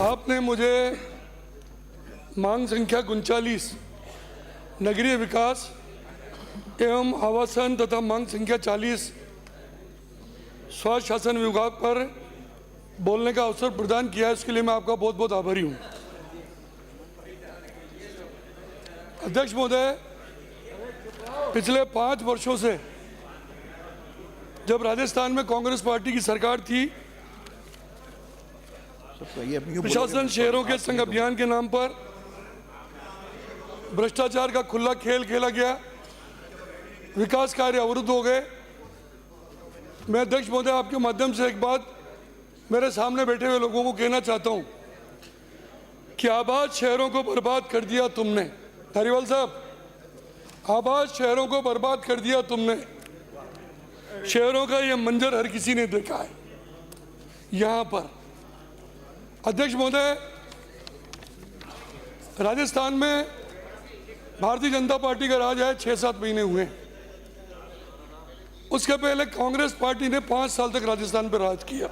आपने मुझे मांग संख्या 39 नगरीय विकास एवं आवासन तथा मांग संख्या 40 स्वास्थ्य शासन विभाग पर बोलने का अवसर प्रदान किया है, इसके लिए मैं आपका बहुत बहुत आभारी हूं। अध्यक्ष महोदय, पिछले 5 वर्षों से जब राजस्थान में कांग्रेस पार्टी की सरकार थी, प्रशासन शहरों के संघ अभियान के नाम पर भ्रष्टाचार का खुला खेल खेला गया, विकास कार्य अवरुद्ध हो गए। मैं अध्यक्ष महोदय आपके माध्यम से एक बात मेरे सामने बैठे हुए लोगों को कहना चाहता हूं कि आबाद शहरों को बर्बाद कर दिया तुमने। धारीवाल साहब, आबाद शहरों को बर्बाद कर दिया तुमने। शहरों का यह मंजर हर किसी ने देखा है। यहां पर अध्यक्ष महोदय, राजस्थान में भारतीय जनता पार्टी का राज है 6-7 महीने हुए। उसके पहले कांग्रेस पार्टी ने 5 साल तक राजस्थान पर राज किया।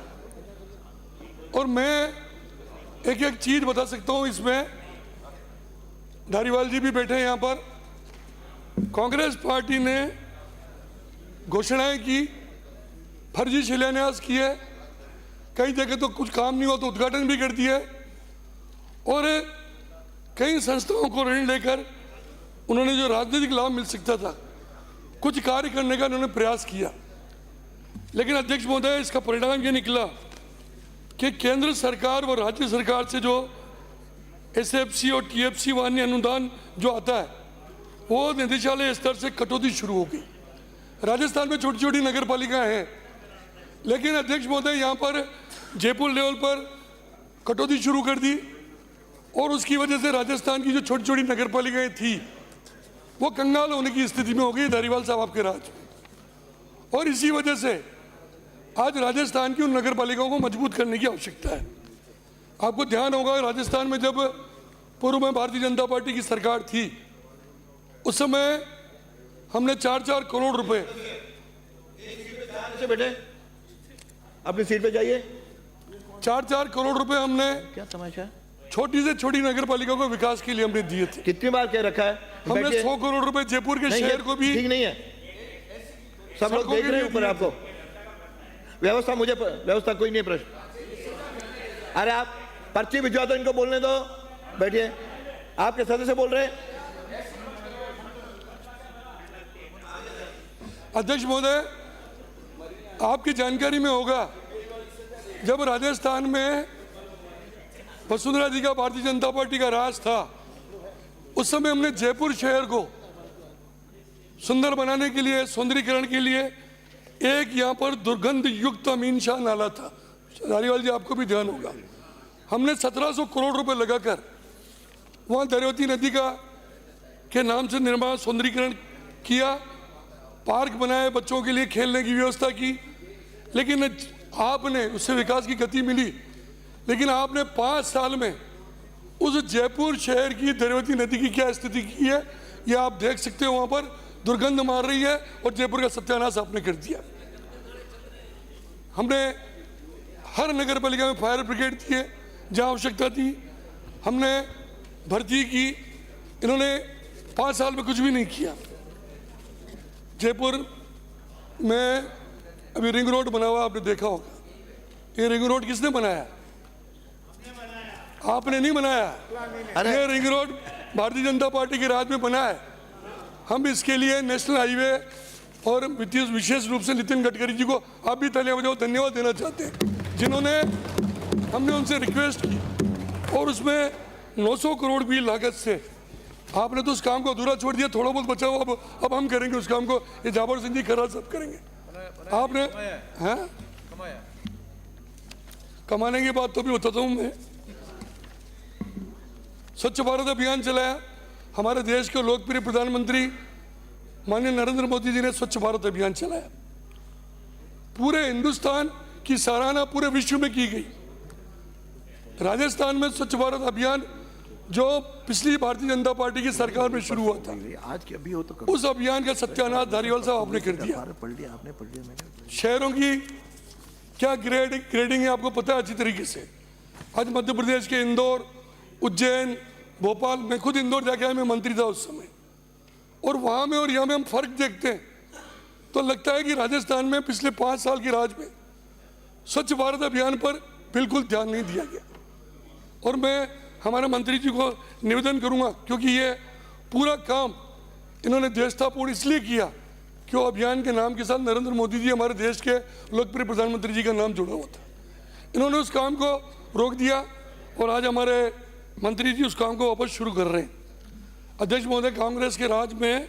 और मैं एक एक चीज बता सकता हूं इसमें, धारीवाल जी भी बैठे हैं यहां पर। कांग्रेस पार्टी ने घोषणाएं की, फर्जी शिलान्यास किए, कई जगह तो कुछ काम नहीं हुआ तो उद्घाटन भी कर दिया, और कई संस्थाओं को ऋण लेकर उन्होंने जो राजनीतिक लाभ मिल सकता था कुछ कार्य करने का उन्होंने प्रयास किया। लेकिन अध्यक्ष महोदय, इसका परिणाम ये निकला कि केंद्र सरकार व राज्य सरकार से जो एसएफसी और टीएफसी वान्य अनुदान जो आता है वो निदेशालय स्तर से कटौती शुरू हो गई। राजस्थान में छोटी छोटी नगर पालिकाएं हैं, लेकिन अध्यक्ष महोदय यहाँ पर जयपुर लेवल पर कटौती शुरू कर दी, और उसकी वजह से राजस्थान की जो छोटी छोटी नगर पालिकाएं थी वो कंगाल होने की स्थिति में हो गई धारीवाल साहब आपके राज में। और इसी वजह से आज राजस्थान की उन नगर पालिकाओं को मजबूत करने की आवश्यकता है। आपको ध्यान होगा, राजस्थान में जब पूर्व में भारतीय जनता पार्टी की सरकार थी उस समय हमने 4-4 करोड़ रुपए। बेटे अपनी सीट पे जाइए। 4-4 करोड़ रुपए हमने क्या तमाशा, छोटी से छोटी नगर पालिका को विकास के लिए हमने दिए थे। कितनी बार कह रखा है? हमने 100 करोड़ रुपए जयपुर के शहर को भी। ठीक नहीं है, सब लोग देख रहे हैं ऊपर आपको। व्यवस्था मुझे व्यवस्था कोई नहीं प्रश्न। अरे आप पर्ची भिजवा दो, इनको बोलने दो, बैठिए। आपके सदस्य बोल रहे हैं। अध्यक्ष महोदय, आपकी जानकारी में होगा, जब राजस्थान में वसुंधरा जी का भारतीय जनता पार्टी का राज था उस समय हमने जयपुर शहर को सुंदर बनाने के लिए, सौंदर्यीकरण के लिए एक यहाँ पर दुर्गंध युक्त अमीन शाह नाला था। धारीवाल जी आपको भी ध्यान होगा, हमने 1700 करोड़ रुपए लगाकर वहाँ दरियावती नदी का के नाम से निर्माण, सौंदर्यीकरण किया, पार्क बनाए, बच्चों के लिए खेलने की व्यवस्था की। लेकिन आपने उससे विकास की गति मिली, लेकिन आपने 5 साल में उस जयपुर शहर की दरियावती नदी की क्या स्थिति की है ये आप देख सकते हो। वहां पर दुर्गंध मार रही है और जयपुर का सत्यानाश आपने कर दिया। हमने हर नगर पालिका में फायर ब्रिगेड दिए जहां आवश्यकता थी, हमने भर्ती की। इन्होंने 5 साल में कुछ भी नहीं किया। जयपुर में अभी रिंग रोड बना हुआ, आपने देखा होगा। ये रिंग रोड किसने बनाया? आपने नहीं बनाया। अरे ये ring road Bharatiya Janata party के राज में बना है। हम इसके लिए नेशनल हाईवे और विशेष रूप से नितिन गडकरी जी को आप भी धन्यवाद देना चाहते हैं, जिन्होंने, हमने उनसे रिक्वेस्ट की और उसमें 900 करोड़ की लागत से आपने तो उस काम को अधूरा छोड़ दिया। थोड़ा बहुत बचा हुआ अब हम करेंगे उस काम को, ये जाबर सिंह जी खराज सब करेंगे। आपने हैं कमाने की बात तो भी बताता हूं मैं। स्वच्छ भारत अभियान चलाया, हमारे देश के लोकप्रिय प्रधानमंत्री माननीय नरेंद्र मोदी जी ने स्वच्छ भारत अभियान चलाया। पूरे हिंदुस्तान की सराहना पूरे विश्व में की गई। राजस्थान में स्वच्छ भारत अभियान जो पिछली भारतीय जनता पार्टी की सरकार में शुरू हुआ था, आज के अभी हो तो उस अभियान का सत्यानाश धारीवाल साहब आपने कर दिया। शहरों की क्या ग्रेडिंग है आपको पता है अच्छी तरीके से। आज मध्य प्रदेश के इंदौर, उज्जैन, भोपाल, मैं खुद इंदौर जाके आया, मैं मंत्री था उस समय, और वहाँ में और यहाँ में हम फर्क देखते हैं तो लगता है कि राजस्थान में पिछले 5 साल के राज में स्वच्छ भारत अभियान पर बिल्कुल ध्यान नहीं दिया गया। और मैं हमारे मंत्री जी को निवेदन करूंगा, क्योंकि ये पूरा काम इन्होंने देशतापूर्ण इसलिए किया कि वो अभियान के नाम के साथ नरेंद्र मोदी जी, हमारे देश के लोकप्रिय प्रधानमंत्री जी का नाम जुड़ा हुआ था। इन्होंने उस काम को रोक दिया और आज हमारे मंत्री जी उस काम को वापस शुरू कर रहे हैं। अध्यक्ष महोदय, कांग्रेस के राज में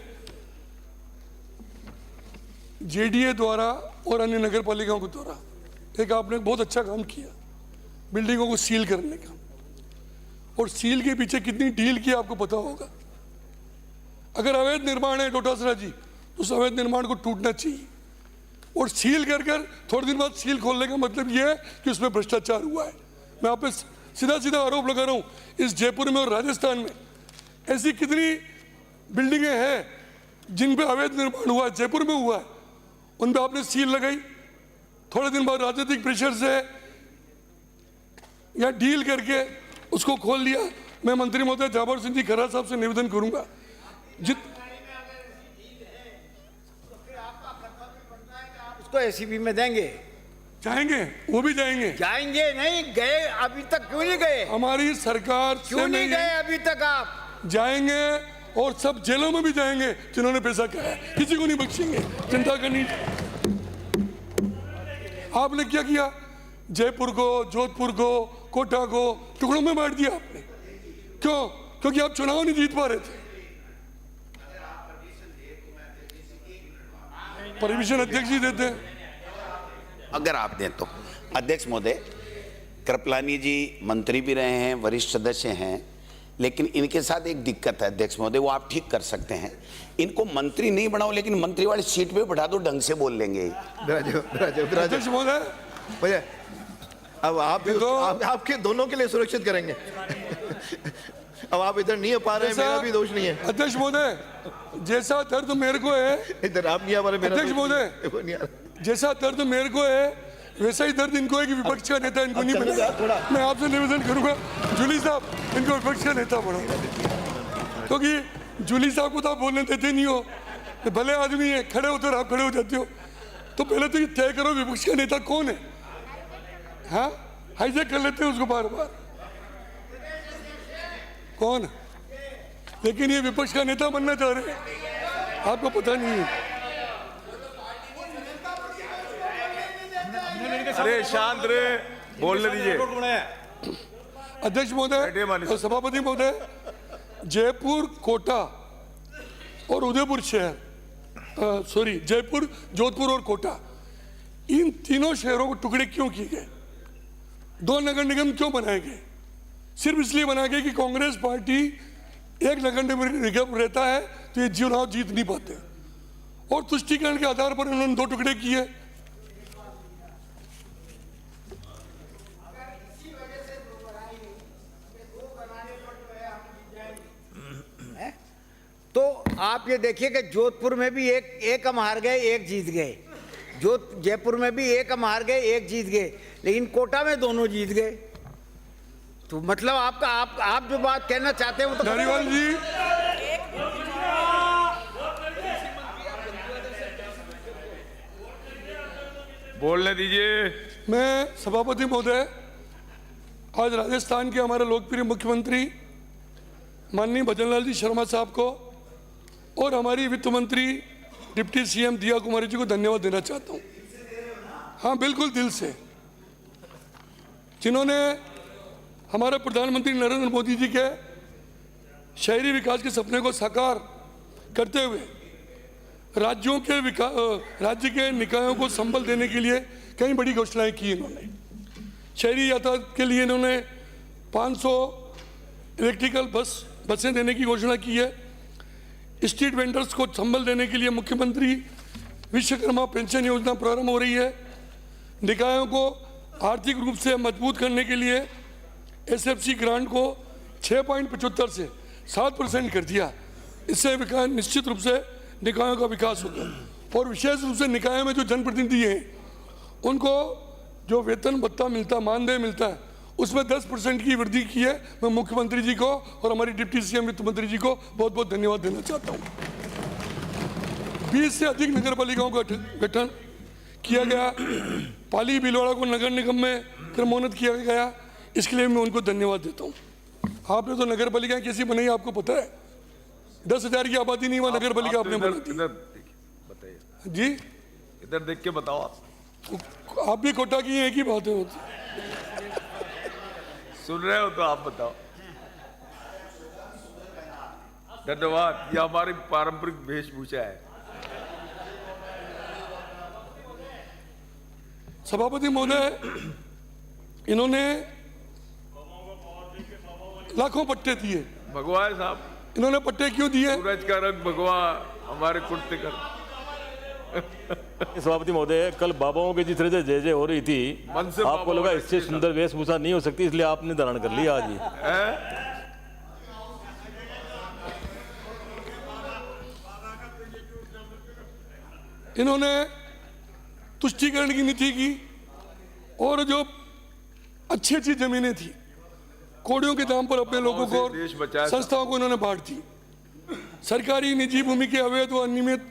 जेडीए द्वारा और अन्य नगर पालिकाओं के द्वारा एक आपने बहुत अच्छा काम किया, बिल्डिंगों को सील करने का, और सील के पीछे कितनी डील की आपको पता होगा। अगर अवैध निर्माण है डोटासरा जी, तो उस अवैध निर्माण को टूटना चाहिए, और सील कर कर थोड़े दिन बाद सील खोलने का मतलब ये है कि उसमें भ्रष्टाचार हुआ है। मैं आप पे सीधा सीधा आरोप लगा रहा हूँ, इस जयपुर में और राजस्थान में ऐसी कितनी बिल्डिंगें हैं जिन पे अवैध निर्माण हुआ है, जयपुर में हुआ है, उन पे आपने सील लगाई, थोड़े दिन बाद राजनीतिक प्रेशर से या डील करके उसको खोल दिया। मैं मंत्री महोदय जाबर सिंह जी खरा साहब से निवेदन करूंगा, उसको एसीबी में देंगे। जाएंगे, वो भी जाएंगे। जाएंगे नहीं गए अभी तक, क्यों नहीं गए? हमारी सरकार से क्यों नहीं गए अभी तक? आप जाएंगे और सब जेलों में भी जाएंगे जिन्होंने पैसा खाया, किसी को नहीं बख्शेंगे। चिंता करनी। आपने क्या किया? जयपुर को, जोधपुर को, कोटा को टुकड़ों में बांट दिया आपने। क्यों? क्योंकि आप चुनाव नहीं जीत पा रहे थे। परमिशन अध्यक्ष जी देते हैं। अगर आप दें तो। अध्यक्ष महोदय, कृपलानी जी मंत्री भी रहे हैं, वरिष्ठ सदस्य हैं, लेकिन इनके साथ एक दिक्कत है अध्यक्ष महोदय, वो आप ठीक कर सकते हैं। इनको मंत्री नहीं बनाओ, लेकिन मंत्री वाली सीट पे बैठा दो, ढंग से बोल लेंगे। अध्यक्ष महोदय, भैया अब आप भी आपके दोनों के लिए सुरक्षित करेंगे। अब आप इधर नहीं आ पा रहे हैं, मेरा भी दोष नहीं है। अध्यक्ष महोदय, जैसा दर्द मेरे को है, इधर आप नहीं आ पा रहे, मेरा अध्यक्ष महोदय, जैसा दर्द मेरे को है वैसा ही दर्द इनको है कि विपक्ष का नेता इनको नहीं बना। मैं आपसे निवेदन करूंगा, जूली साहब, इनको विपक्ष का नेता बनाओ, क्योंकि जूली साहब को तो आप बोलने देते नहीं हो। भले आदमी है, खड़े होते आप खड़े हो जाते हो, तो पहले तो ये तय करो विपक्ष का नेता कौन है। हाँ, हाईजैक कर लेते हैं उसको बार बार, कौन? लेकिन ये विपक्ष का नेता बनना चाह रहे हैं, आपको पता नहीं है। अरे शांत रहे, बोलने दीजिए। अध्यक्ष महोदय और सभापति महोदय, जयपुर, कोटा और उदयपुर शहर, जयपुर, जोधपुर और कोटा, इन तीनों शहरों को टुकड़े क्यों किए गए? 2 नगर निगम क्यों बनाए गए? सिर्फ इसलिए बनाए गए कि कांग्रेस पार्टी एक नगर निगम रहता है तो ये चुनाव जीत नहीं पाते, और तुष्टीकरण के आधार पर उन्होंने 2 टुकड़े किए। तो आप ये देखिए कि जोधपुर में भी एक हम हार गए, एक जीत गए। जयपुर में भी एक हम हार गए, एक जीत गए, लेकिन कोटा में दोनों जीत गए। तो मतलब आप जो बात कहना चाहते हैं वो तो धारीवाल जी, बोलने दीजिए। मैं सभापति महोदय, आज राजस्थान के हमारे लोकप्रिय मुख्यमंत्री माननीय भजनलाल जी शर्मा साहब को और हमारी वित्त मंत्री डिप्टी सीएम दिया कुमारी जी को धन्यवाद देना चाहता हूँ। हाँ, बिल्कुल दिल से, जिन्होंने हमारे प्रधानमंत्री नरेंद्र मोदी जी के शहरी विकास के सपने को साकार करते हुए राज्य के निकायों को संबल देने के लिए कई बड़ी घोषणाएं की। इन्होंने शहरी यातायात के लिए इन्होंने 500 इलेक्ट्रिकल बसें देने की घोषणा की है। स्ट्रीट वेंडर्स को संबल देने के लिए मुख्यमंत्री विश्वकर्मा पेंशन योजना प्रारंभ हो रही है। निकायों को आर्थिक रूप से मजबूत करने के लिए एसएफसी ग्रांट को 6.75 से 7% कर दिया। इससे निश्चित रूप से निकायों का विकास होगा, और विशेष रूप से निकायों में जो जनप्रतिनिधि हैं उनको जो वेतन भत्ता मिलता, मानदेय मिलता है, उसमें 10% की वृद्धि की है। मैं मुख्यमंत्री जी को और हमारी डिप्टी सीएम वित्त मंत्री जी को बहुत बहुत धन्यवाद देना चाहता हूँ। 20 से अधिक नगर पालिकाओं का गठन किया गया। पाली भीलवाड़ा को नगर निगम में क्रमोन्नत किया गया, इसके लिए मैं उनको धन्यवाद देता हूँ। आपने तो नगर पालिकाएं कैसी बनाई आपको पता है? 10,000 की आबादी नहीं हुआ नगर पालिका आपने बना दी। इधर देखिए, बताइए, जी इधर देख के बताओ। आप भी कोटा की एक ही बातें होती। सुन रहे हो तो आप बताओ। धन्यवाद, ये हमारी पारंपरिक वेशभूषा है। सभापति महोदय, इन्होंने लाखों पट्टे दिए। भगवा है साहब, इन्होंने पट्टे क्यों दिए? सूरज का रंग भगवा, हमारे कुर्ते का। सभापति महोदय, कल बाबाओं की जिस तरह से जय जय हो रही थी, मन से आपको लगा बाबा इससे सुंदर वेशभूषा नहीं हो सकती, इसलिए आपने धारण कर लिया आज ही। इन्होंने तुष्टीकरण की नीति की और जो अच्छी अच्छी जमीनें थी कोड़ियों के दाम पर अपने लोगों को और देश बचाया। संस्थाओं को इन्होंने बांट दी। सरकारी निजी भूमि के अवैध व अनियमित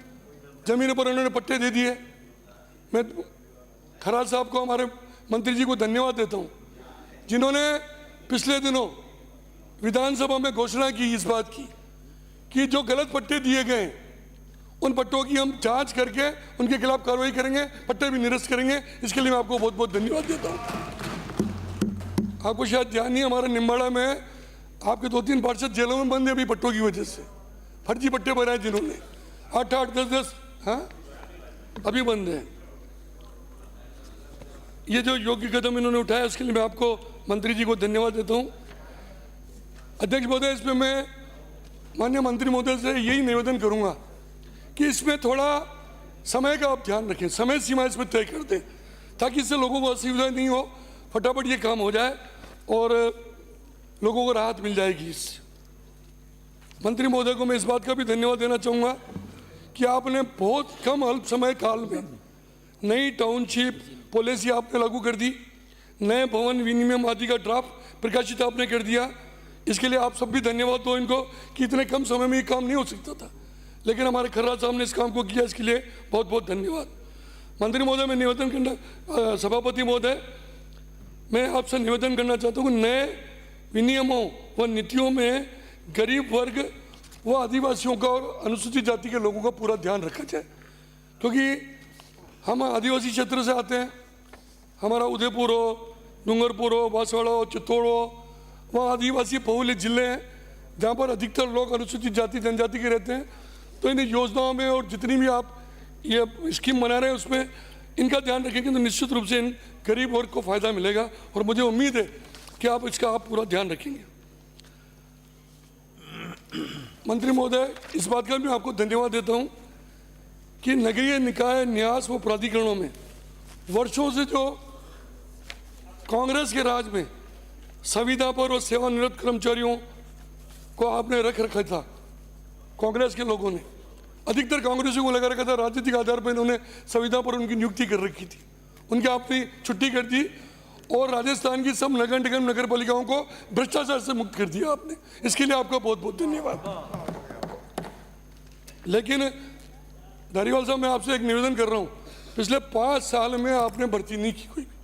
जमीनों पर उन्होंने पट्टे दे दिए। मैं खराज साहब को, हमारे मंत्री जी को धन्यवाद देता हूं, जिन्होंने पिछले दिनों विधानसभा में घोषणा की इस बात की कि जो गलत पट्टे दिए गए उन पट्टों की हम जांच करके उनके खिलाफ कार्रवाई करेंगे, पट्टे भी निरस्त करेंगे। इसके लिए मैं आपको बहुत बहुत धन्यवाद देता हूं। आपको शायद ध्यान नहीं, हमारे निम्बाड़ा में आपके 2-3 पार्षद जेलों में बंद है अभी पट्टों की वजह से। फर्जी पट्टे बनाए जिन्होंने, 8-8, 10-10, हाँ अभी बंद है। ये जो योग्य कदम इन्होंने उठाया उसके लिए मैं आपको मंत्री जी को धन्यवाद देता हूं। अध्यक्ष महोदय, इसमें मैं माननीय मंत्री महोदय से यही निवेदन करूंगा कि इसमें थोड़ा समय का आप ध्यान रखें, समय सीमा इसमें तय कर दें ताकि इससे लोगों को असुविधा नहीं हो, फटाफट ये काम हो जाए और लोगों को राहत मिल जाएगी इससे। मंत्री महोदय को मैं इस बात का भी धन्यवाद देना चाहूँगा कि आपने बहुत कम अल्प समय काल में नई टाउनशिप पॉलिसी आपने लागू कर दी, नए भवन विनिमय आदि का ड्राफ्ट प्रकाशित आपने कर दिया। इसके लिए आप सब भी धन्यवाद दो इनको कि इतने कम समय में ये काम नहीं हो सकता था, लेकिन हमारे खर्राज साहब ने इस काम को किया, इसके लिए बहुत बहुत धन्यवाद। मंत्री महोदय, मैं निवेदन करना, सभापति महोदय, मैं आपसे निवेदन करना चाहता हूँ कि नए विनियमों व नीतियों में गरीब वर्ग व आदिवासियों का और अनुसूचित जाति के लोगों का पूरा ध्यान रखा जाए, क्योंकि हम आदिवासी क्षेत्र से आते हैं। हमारा उदयपुर हो, डूंगरपुर हो, बांसवाड़ा हो, चित्तौड़ हो, वहाँ आदिवासी बहुल्य जिले हैं जहाँ पर अधिकतर लोग अनुसूचित जाति जनजाति के रहते हैं। तो इन योजनाओं में और जितनी भी आप ये स्कीम बना रहे हैं उसमें इनका ध्यान रखेंगे तो निश्चित रूप से इन गरीब वर्ग को फायदा मिलेगा और मुझे उम्मीद है कि आप इसका पूरा ध्यान रखेंगे। मंत्री महोदय, इस बात का भी आपको धन्यवाद देता हूं कि नगरीय निकाय न्यास व प्राधिकरणों में वर्षों से जो कांग्रेस के राज में संविदा पर और सेवानिवृत्त कर्मचारियों को आपने रख रखा था, कांग्रेस के लोगों ने अधिकतर कांग्रेसियों को लगा रखा था, राजनीतिक आधार पर इन्होंने संविदा पर उनकी नियुक्ति कर रखी थी, उनकी आपने छुट्टी कर दी और राजस्थान की सब नगर निगम नगर पालिकाओं को भ्रष्टाचार से मुक्त कर दिया आपने। इसके लिए आपका बहुत बहुत धन्यवाद। लेकिन धारीवाल साहब, मैं आपसे एक निवेदन कर रहा हूँ, पिछले 5 साल में आपने भर्ती नहीं की कोई भी।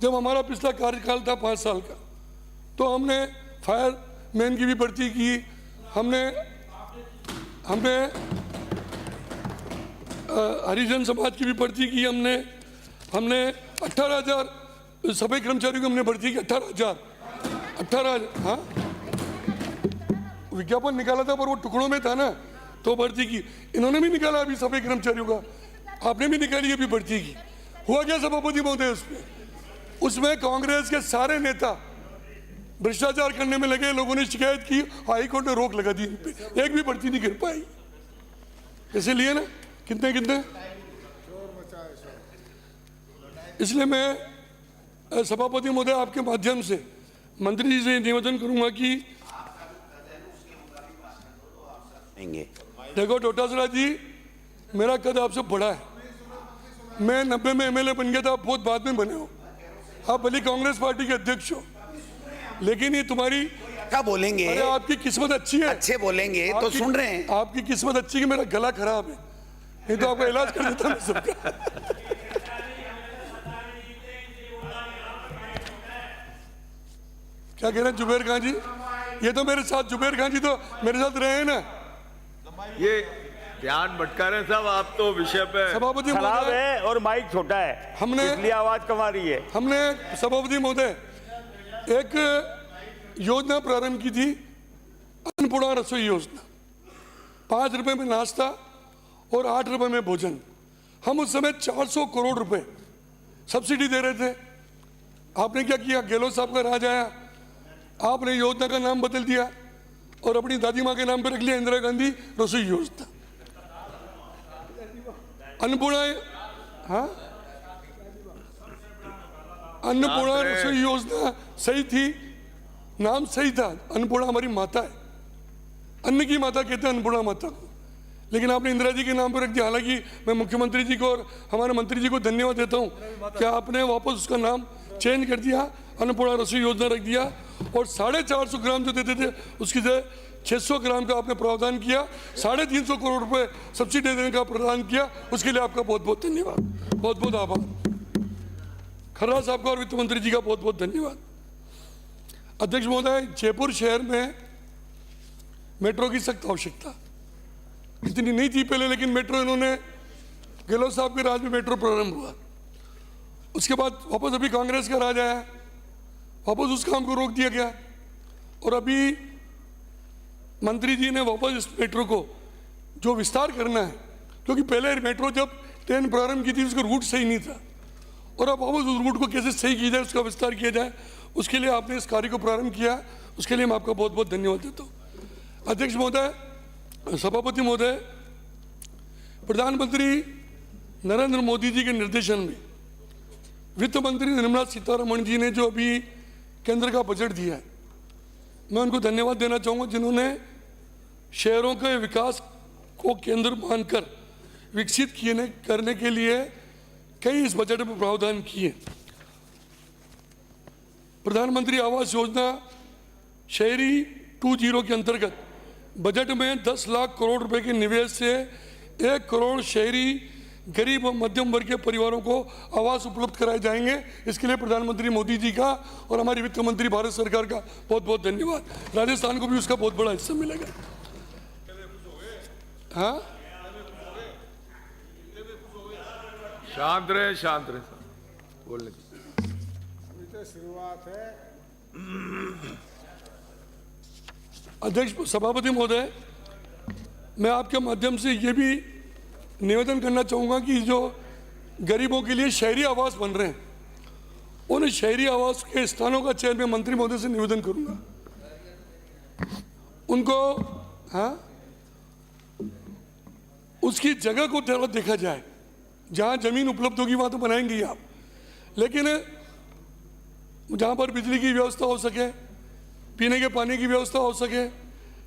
जब हमारा पिछला कार्यकाल था 5 साल का, तो हमने फायरमैन की भी भर्ती की, हमने हरिजन समाज की भी भर्ती की, हमने 18,000 सफाई कर्मचारियों की हमने भर्ती की। 18,000 हाँ, विज्ञापन निकाला था पर वो टुकड़ों में था ना, तो भर्ती की। इन्होंने भी निकाला अभी सफाई कर्मचारियों का, आपने भी निकाली अभी भर्ती की। हुआ क्या सभापति महोदय? उसमें कांग्रेस के सारे नेता भ्रष्टाचार करने में लगे, लोगों ने शिकायत की, हाई कोर्ट ने रोक लगा दी इन पे, एक भी भर्ती नहीं कर पाई। इसीलिए ना कितने इसलिए मैं सभापति महोदय आपके माध्यम से मंत्री जी से निवेदन करूंगा कि देखो डोटासरा जी, मेरा कद आपसे बड़ा है, मैं 90 में एमएलए बन गया था, आप बहुत बाद में बने हो, आप भले कांग्रेस पार्टी के अध्यक्ष हो, लेकिन ये तुम्हारी क्या बोलेंगे? अरे आपकी किस्मत अच्छी है, अच्छे बोलेंगे तो आपकी- सुन रहे हैं। आपकी किस्मत अच्छी है कि मेरा गला खराब है, नहीं तो आपका इलाज कर देता मैं सबका। क्या कह रहे हैं जुबेर खान जी? ये तो मेरे साथ, जुबेर खान जी तो मेरे साथ रहे हैं ना। ये ध्यान भटका रहे हैं साहब, आप तो विषय पे सभापति खराब महोदय, है और माइक छोटा है, हमने- इसलिए आवाज कम आ रही है। हमने सभापति महोदय एक योजना प्रारंभ की थी, अन्नपूर्णा रसोई योजना। 5 रुपए में नाश्ता और 8 रुपए में भोजन। हम उस समय 400 करोड़ रुपए सब्सिडी दे रहे थे। आपने क्या किया? गहलोत साहब का राज आया, आपने योजना का नाम बदल दिया और अपनी दादी माँ के नाम पर रख लिया इंदिरा गांधी रसोई योजना। अन्नपूर्णा, हाँ, अन्नपूर्णा रसोई योजना सही थी, नाम सही था। अन्नपूर्णा हमारी माता है, अन्न की माता कहते हैं अन्नपूर्णा माता को, लेकिन आपने इंदिरा जी के नाम पर रख दिया। हालांकि मैं मुख्यमंत्री जी को और हमारे मंत्री जी को धन्यवाद देता हूं कि आपने वापस उसका नाम चेंज कर दिया, अन्नपूर्णा रसोई योजना रख दिया, और 450 ग्राम जो देते थे उसकी जगह 600 ग्राम का आपने प्रावधान किया। 350 करोड़ रुपए सब्सिडी देने का प्रावधान किया। उसके लिए आपका बहुत बहुत धन्यवाद, बहुत बहुत आभार। खर्रा साहब का और वित्त मंत्री जी का बहुत बहुत धन्यवाद। अध्यक्ष महोदय, जयपुर शहर में मेट्रो की सख्त आवश्यकता इतनी नहीं थी पहले, लेकिन मेट्रो इन्होंने, गहलोत साहब के राज में मेट्रो प्रारंभ हुआ। उसके बाद वापस अभी कांग्रेस का राज आया, वापस उस काम को रोक दिया गया, और अभी मंत्री जी ने वापस इस मेट्रो को जो विस्तार करना है, क्योंकि पहले मेट्रो जब ट्रेन प्रारंभ की थी उसका रूट सही नहीं था, और अब वापस उस रूट को कैसे सही किया जाए, उसका विस्तार किया जाए, उसके लिए आपने इस कार्य को प्रारंभ किया। उसके लिए मैं आपका बहुत बहुत धन्यवाद देता हूँ। अध्यक्ष महोदय, सभापति महोदय, प्रधानमंत्री नरेंद्र मोदी जी के निर्देशन में वित्त मंत्री निर्मला सीतारमण जी ने जो अभी केंद्र का बजट दिया है, मैं उनको धन्यवाद देना चाहूँगा, जिन्होंने शहरों के विकास को केंद्र मानकर विकसित करने के लिए कई इस बजट में प्रावधान किए। प्रधानमंत्री आवास योजना शहरी 2.0 के अंतर्गत बजट में 10 लाख करोड़ रुपए के निवेश से 1 करोड़ शहरी गरीब और मध्यम वर्ग के परिवारों को आवास उपलब्ध कराए जाएंगे। इसके लिए प्रधानमंत्री मोदी जी का और हमारी वित्त मंत्री भारत सरकार का बहुत बहुत धन्यवाद। राजस्थान को भी उसका बहुत बड़ा हिस्सा मिलेगा। हाँ, शांत रहे साहब, बोलने की। अध्यक्ष, सभापति महोदय, मैं आपके माध्यम से ये भी निवेदन करना चाहूँगा कि जो गरीबों के लिए शहरी आवास बन रहे हैं, उन शहरी आवास के स्थानों का चयन मैं मंत्री महोदय से निवेदन करूँगा उनको, हाँ, उसकी जगह को थोड़ा देखा जाए। जहाँ जमीन उपलब्ध होगी वहाँ तो बनाएंगे ही आप, लेकिन जहाँ पर बिजली की व्यवस्था हो सके, पीने के पानी की व्यवस्था हो सके,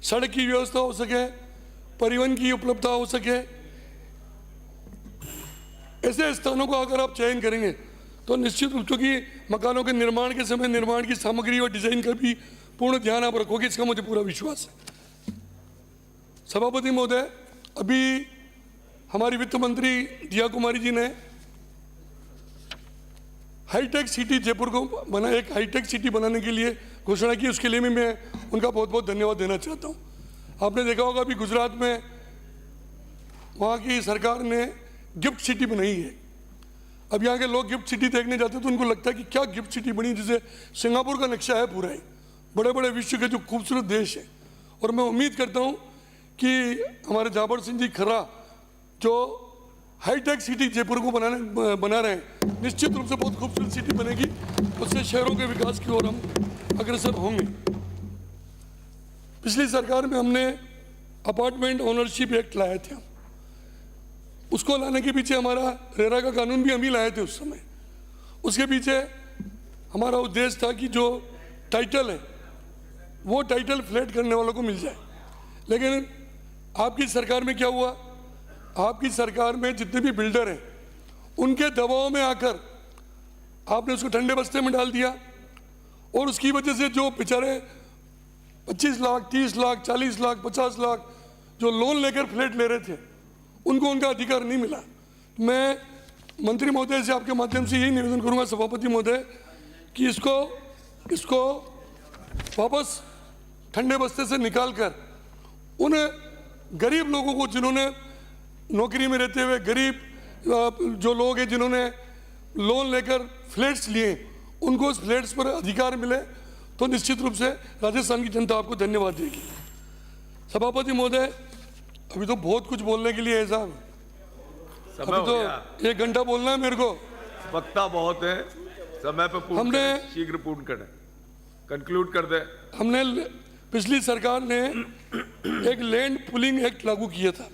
सड़क की व्यवस्था हो सके, परिवहन की उपलब्धता हो सके, ऐसे स्थानों को अगर आप चयन करेंगे तो निश्चित रूप से मकानों के निर्माण के समय निर्माण की सामग्री और डिजाइन का भी पूर्ण ध्यान आप रखोगे, इसका मुझे पूरा विश्वास है। सभापति महोदय, अभी हमारी वित्त मंत्री दिया कुमारी जी ने हाईटेक सिटी जयपुर को एक हाईटेक सिटी बनाने के लिए घोषणा की। उसके लिए भी मैं उनका बहुत बहुत धन्यवाद देना चाहता हूँ। आपने देखा होगा अभी गुजरात में वहाँ की सरकार ने गिफ्ट सिटी बनाई है। अब यहाँ के लोग गिफ्ट सिटी देखने जाते हैं तो उनको लगता है कि क्या गिफ्ट सिटी बनी, जैसे सिंगापुर का नक्शा है पूरा ही, बड़े बड़े विश्व के जो खूबसूरत देश है। और मैं उम्मीद करता हूँ कि हमारे जाबर सिंह जी खर्रा जो हाईटेक सिटी जयपुर को बना रहे हैं, निश्चित रूप से बहुत खूबसूरत सिटी बनेगी। उससे शहरों के विकास की ओर हम अग्रसर होंगे। पिछली सरकार में हमने अपार्टमेंट ओनरशिप एक्ट लाए थे। उसको लाने के पीछे हमारा रेरा का कानून भी हम ही लाए थे उस समय। उसके पीछे हमारा उद्देश्य था कि जो टाइटल है वो टाइटल फ्लैट करने वालों को मिल जाए। लेकिन आपकी सरकार में क्या हुआ, आपकी सरकार में जितने भी बिल्डर हैं उनके दबाव में आकर आपने उसको ठंडे बस्ते में डाल दिया और उसकी वजह से जो बेचारे 25 लाख 30 लाख 40 लाख 50 लाख जो लोन लेकर फ्लैट ले रहे थे उनको उनका अधिकार नहीं मिला। मैं मंत्री महोदय से आपके माध्यम से यही निवेदन करूंगा सभापति महोदय कि इसको वापस ठंडे बस्ते से निकालकर उन गरीब लोगों को जिन्होंने नौकरी में रहते हुए गरीब जो लोग हैं जिन्होंने लोन लेकर फ्लैट्स लिए उनको उस फ्लैट्स पर अधिकार मिले तो निश्चित रूप से राजस्थान की जनता आपको धन्यवाद देगी। सभापति महोदय अभी तो बहुत कुछ बोलने के लिए है साहब, समय अभी हो तो गया। 1 घंटा बोलना है मेरे को। वक्ता बहुत है, समय पे पूर्ण हमने- करें, शीघ्र पूर्ण करें, कंक्लूड कर दे। हमने पिछली सरकार ने एक लैंड पुलिंग एक्ट लागू किया था,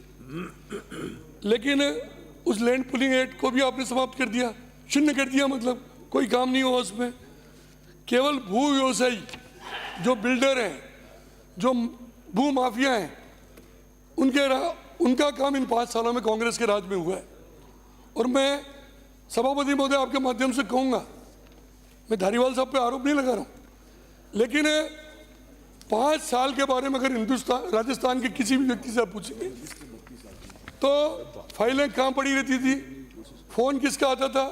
लेकिन उस लैंड पुलिंग एक्ट को भी आपने समाप्त कर दिया, शून्य कर दिया, मतलब कोई काम नहीं हुआ उसमें। केवल भू व्यवसायी जो बिल्डर हैं, जो भू माफिया हैं, उनका काम इन 5 सालों में कांग्रेस के राज में हुआ है। और मैं सभापति महोदय आपके माध्यम से कहूँगा, मैं धारीवाल साहब पे आरोप नहीं लगा रहा हूँ, लेकिन 5 साल के बारे में अगर राजस्थान के किसी भी व्यक्ति से आप पूछेंगे तो फाइलें कहाँ पड़ी रहती थी, फोन किसका आता था,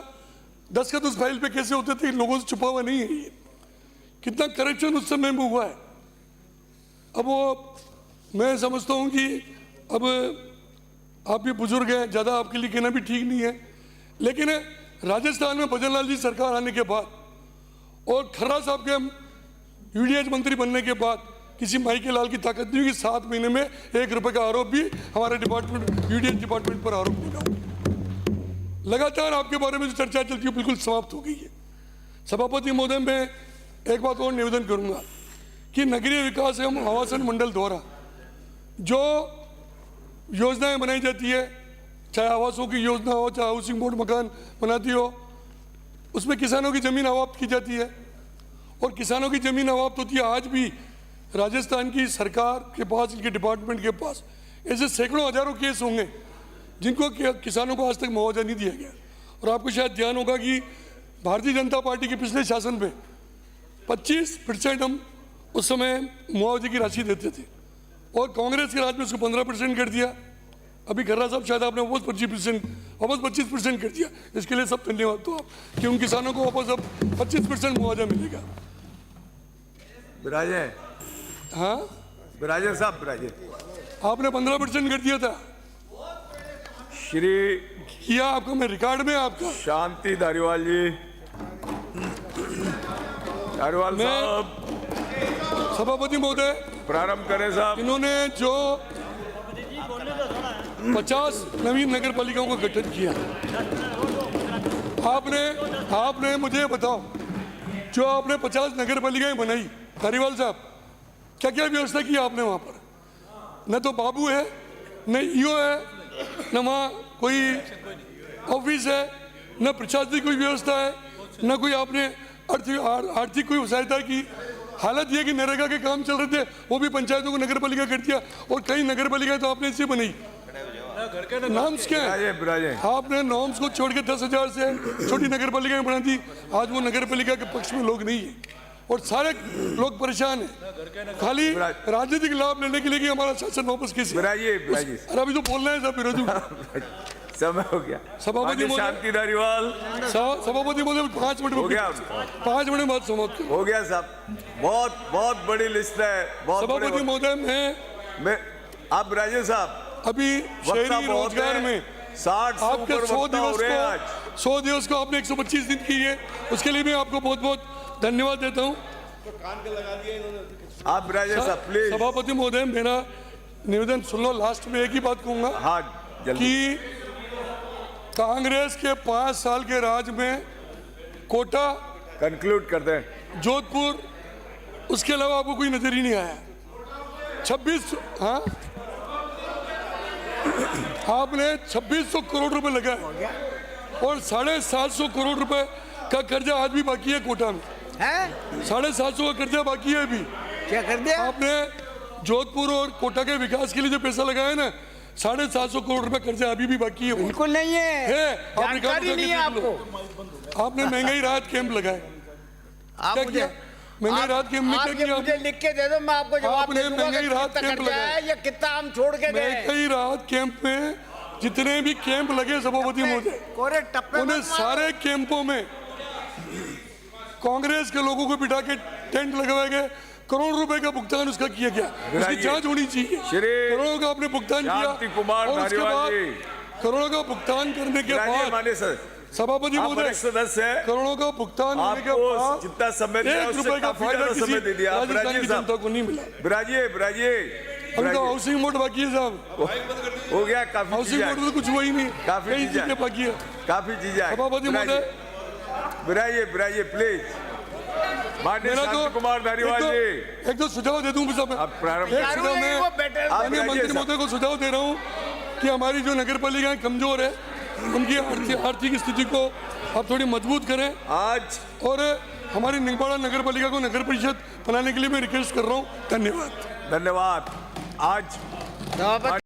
दस्तखत उस फाइल पे कैसे होते थे, लोगों से छुपा हुआ नहीं है ये। कितना करप्शन उस समय में हुआ है। अब वो मैं समझता हूँ कि अब आप भी बुजुर्ग हैं, ज़्यादा आपके लिए कहना भी ठीक नहीं है, लेकिन राजस्थान में भजन लाल जी सरकार आने के बाद और खर्रा साहब के यूडीएच मंत्री बनने के बाद किसी माई के लाल की ताकत नहीं हुई कि 7 महीने में 1 रुपए का आरोप भी हमारे डिपार्टमेंट यूडीएच डिपार्टमेंट पर आरोप लगा। लगातार आपके बारे में जो चर्चा चलती है बिल्कुल समाप्त हो गई है। सभापति महोदय, मैं एक बात और निवेदन करूंगा कि नगरीय विकास एवं आवासन मंडल द्वारा जो योजनाएं बनाई जाती है, चाहे आवासों की योजना हो, चाहे हाउसिंग बोर्ड मकान बनाती हो, उसमें किसानों की जमीन अवाप्त की जाती है और किसानों की जमीन अवाप्त होती है। आज भी राजस्थान की सरकार के पास, इनके डिपार्टमेंट के पास ऐसे सैकड़ों हजारों केस होंगे जिनको किसानों को आज तक मुआवजा नहीं दिया गया। और आपको शायद ध्यान होगा कि भारतीय जनता पार्टी के पिछले शासन में 25% हम उस समय मुआवजे की राशि देते थे और कांग्रेस के राज में उसको 15% कर दिया। अभी खर्रा साहब शायद आपने वापस 25% कर दिया। इसके लिए सब धन्यवाद तो आप कि उन किसानों को वापस अब 25% मुआवजा मिलेगा। विराजे, हाँ, विराजे साहब, विराजे। आपने 15% कर दिया था, श्री किया आपका, मैं रिकॉर्ड में आपका। शांति धारीवाल जी, धारीवाल मैं- साहब सभापति महोदय, प्रारंभ करें साहब। इन्होंने जो 50 नवीन नगर पालिकाओं का गठन किया, आपने मुझे बताओ, जो आपने 50 नगर पालिकाएं बनाई, धारीवाल साहब, क्या क्या व्यवस्था की आपने वहां पर? न तो बाबू है, न ईओ है, न वहाँ कोई ऑफिस है, न प्रशासनिक कोई व्यवस्था है, न कोई आपने आर्थिक कोई सहायता की। हालत यह कि नरेगा के काम चल रहे थे, वो भी पंचायतों को नगर पालिका कर दिया और कई नगर पालिकाएं तो आपने इससे बनाई। नाम्स क्या है? विराजे, आपने नॉर्म्स को छोड़ के 10,000 से छोटी नगर पालिकाएं बना दी। आज वो नगर पालिका के पक्ष में लोग नहीं है और सारे लोग परेशान हैं, खाली राजनीतिक लाभ लेने के लिए कि हमारा शासन वापस कैसे। विराजे, विराजे। अरे अभी तो बोलना है सब विरोधी। समय हो गया। सभापति महोदय, शांति धारीवाल, सभापति महोदय 5 मिनट हो में, गया। 5 मिनट बाद समाप्त करो। हो गया साहब। बहुत बहुत बड़ी लिस्ट है, बहुत बड़े सभापति महोदय, मैं आप विराजे साहब, अभी शहरी रोजगार में 60 आपके 100 दिवस को आपने 125 दिन की है, उसके लिए मैं आपको बहुत बहुत धन्यवाद देता हूँ। आप विराजे साहब प्लीज। सभापति महोदय, मेरा निवेदन सुन लो, लास्ट में एक ही बात कहूंगा हाँ जल्दी। कि कांग्रेस के 5 साल के राज में कोटा, कंक्लूड कर दें। जोधपुर, उसके अलावा आपको कोई नजर ही नहीं आया। 26, हाँ, आपने 2600 करोड़ रुपए लगाए और 750 करोड़ रुपए का कर्जा आज भी बाकी है कोटा में। हैं? 750 का कर्जा बाकी है अभी। क्या कर दिया? आपने जोधपुर और कोटा के विकास के लिए जो पैसा लगाया ना, 750 करोड़ रुपए कर्जा अभी भी बाकी है। बिल्कुल नहीं है, आप रिकॉर्ड जानकारी नहीं है करके देख लो। आपको। आपने महंगाई राहत कैंप लगाए, आप क्या मुझे किया? महंगाई राहत कैंप में आप क्या ये किया मुझे लिख के दे दो, मैं आपको जवाब आपने दे दूंगा महंगाई कि राहत कितना कैंप खर्चा लगाया। है या कितना हम छोड़ के गए। महंगाई राहत कैंप में जितने भी कैंप लगे सभापति महोदय, कोरे टप्पे उन्हें मत मारो। सारे कैंपों में कांग्रेस के लोगों को बिठा के टेंट लगवाए गए, करोड़ रुपए का भुगतान उसका किया गया, उसकी जांच होनी चाहिए। करोड़ों का आपने भुगतान किया शांति कुमार और उसके धारीवाल बाद जी। करोड़ों का भुगतान करने के बाद माने सर, सभापति आप महोदय, वरिष्ठ सदस्य हैं, करोड़ों का भुगतान होने के आपको बाद जितना समय दिया 1 उससे रुपए का काफी फायदा ज्यादा किसी समय दे दिया। राजस्थान ब्राजील की साहब। जनता को नहीं मिला। बिराजिए बिराजिए अभी तो हाउसिंग बोर्ड बाकी है साहब, हो गया, काफी हाउसिंग चीजें बोर्ड में तो कुछ हुआ ही नहीं, काफी कई चीजें चीजें बाकी है। काफी चीजें आई। सभापति महोदय, बिराजिए बिराजिए प्लीज। माननीय मेरा शांति कुमार धारीवाल जी, एक तो सुझाव दे दूं बस अब प्रारंभ एक सुझाव मैं वो बेटे- माननीय आप मंत्री राजिए महोदय को सुझाव दे रहा हूं कि हमारी जो नगर पालिकाएं कमजोर है, उनकी आर्थिक स्थिति को आप थोड़ी मजबूत करें आज और हमारी निगपाड़ा नगर पालिका को नगर परिषद बनाने के लिए मैं रिक्वेस्ट कर रहा हूं। धन्यवाद। धन्यवाद। आज सभापति